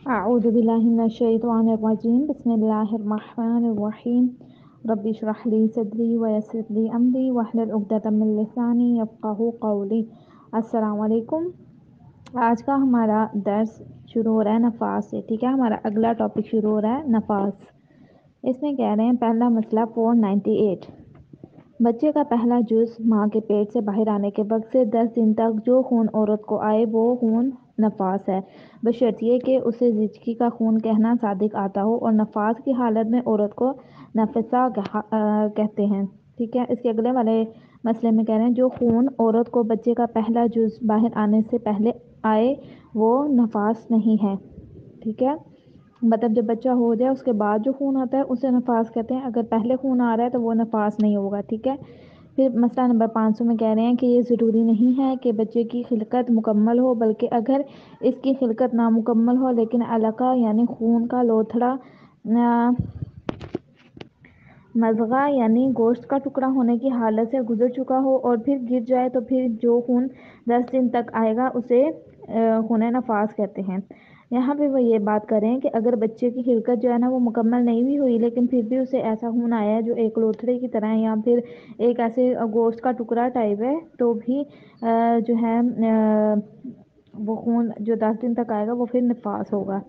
أعوذ بالله من الشيطان الرجيم بسم الله الرحمن الرحيم رب اشرح لي صدري ويسر لي أمري واحلل عقدة من لساني यफ़क़हू क़ौली। अस्सलाम वालेकुम। आज का हमारा दर्स शुरू हो रहा है नफास से। ठीक है, हमारा अगला टॉपिक शुरू हो रहा है नफास। इसमें कह रहे हैं पहला मसला 498। बच्चे का पहला जुज़ माँ के पेट से बाहर आने के वक्त से 10 दिन तक जो खून औरत को आए वो खून नफास है, बशर्ते कि उसे ज़िचकी का खून कहना सादिक आता हो, और नफास की हालत में औरत को नफसा कहते हैं। ठीक है, इसके अगले वाले मसले में कह रहे हैं जो खून औरत को बच्चे का पहला जुज़ बाहर आने से पहले आए वो नफास नहीं है। ठीक है, मतलब जब बच्चा हो जाए उसके बाद जो खून आता है उसे नफास कहते हैं, अगर पहले खून आ रहा है तो वो नफास नहीं होगा। ठीक है, फिर मसला नंबर 500 में कह रहे हैं कि ये ज़रूरी नहीं है कि बच्चे की खिलकत मुकम्मल हो, बल्कि अगर इसकी खिलकत नामुकम्मल हो लेकिन अलका यानी खून का लोथड़ा मज़गा यानी गोश्त का टुकड़ा होने की हालत से गुजर चुका हो और फिर गिर जाए तो फिर जो खून 10 दिन तक आएगा उसे खून नफास कहते हैं। यहाँ पे वो ये बात करें कि अगर बच्चे की खिलकत जो है ना वो मुकम्मल नहीं भी हुई लेकिन फिर भी उसे ऐसा खून आया है जो एक लोथड़े की तरह है या फिर एक ऐसे गोश्त का टुकड़ा टाइप है, तो भी जो है वो खून जो 10 दिन तक आएगा वो फिर नफास होगा।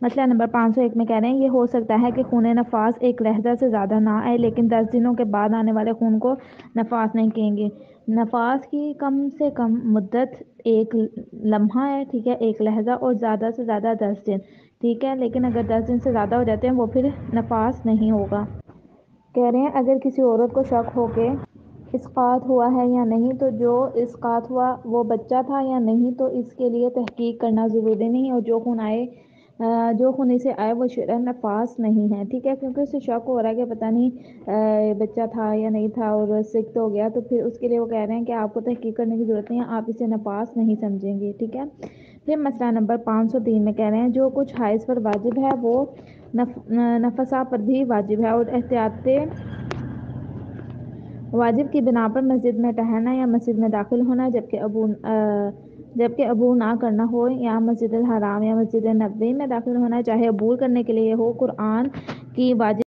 मसला नंबर 501 में कह रहे हैं ये हो सकता है कि खून नफास एक लहजा से ज़्यादा ना आए लेकिन 10 दिनों के बाद आने वाले खून को नफास नहीं कहेंगे। नफास की कम से कम मुद्दत एक लम्हा है, ठीक है, एक लहजा, और ज़्यादा से ज़्यादा 10 दिन। ठीक है, लेकिन अगर 10 दिन से ज़्यादा हो जाते हैं वो फिर नफास नहीं होगा। कह रहे हैं अगर किसी औरत को शक हो के इस्कात हुआ है या नहीं, तो जो इस्कात हुआ वो बच्चा था या नहीं, तो इसके लिए तहकीक करना ज़रूरी नहीं, और जो खून आए जो खून इसे आए वो शरअन नफास नहीं है। ठीक है, क्योंकि उसे शक हो रहा है कि पता नहीं बच्चा था या नहीं था और सिक तो हो गया, तो फिर उसके लिए वो कह रहे हैं कि आपको तहकीक करने की ज़रूरत नहीं है, आप इसे नफास नहीं समझेंगे। ठीक है, फिर मसला नंबर 503 में कह रहे हैं जो कुछ हाइज पर वाजिब है वो नफसा पर भी वाजिब है, और एहतियात वाजिब की बिना पर मस्जिद में ठहरना या मस्जिद में दाखिल होना, जबकि अबूर ना करना हो, या मस्जिद हराम या मस्जिद नबवी में दाखिल होना चाहे अबूर करने के लिए हो, कुरान की वाजिब